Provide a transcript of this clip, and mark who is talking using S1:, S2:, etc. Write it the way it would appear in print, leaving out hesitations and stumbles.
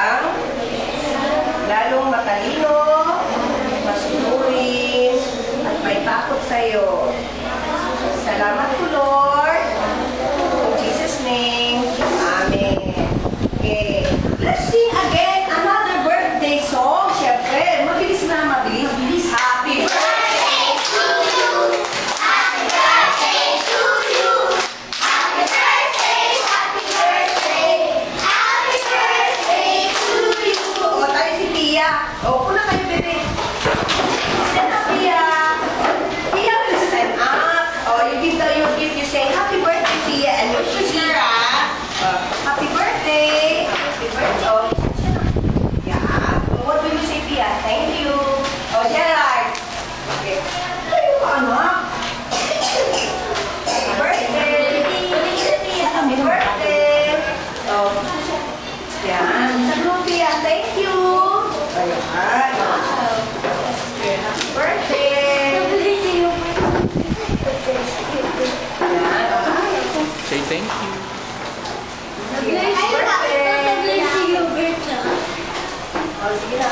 S1: kang lalong matalino, masunurin, at may takot sa'yo. Salamat po, Lord. In Jesus' name, Amen. Okay. Let's sing again another birthday song. Siyempre, mabilis na, mabilis. Happy birthday to you! Happy birthday to you! Happy birthday! Happy birthday! Happy birthday to you! O, tayo si Pia. O, una kayo, bebe. Stand up, Pia. Pia will stand up. O, you say, Happy birthday, Pia, and you share, happy birthday. Happy birthday. Oh, yeah. What will you say, Pia? Thank you. Oh, Gerard. Okay. Tayo ka, anak. Happy birthday. Happy birthday. Oh. Yan. Sabi Pia, thank you. Ayan. Happy birthday.
S2: Say thank you.
S1: Happy birthday.
S3: Happy birthday.
S1: Oh, sige na.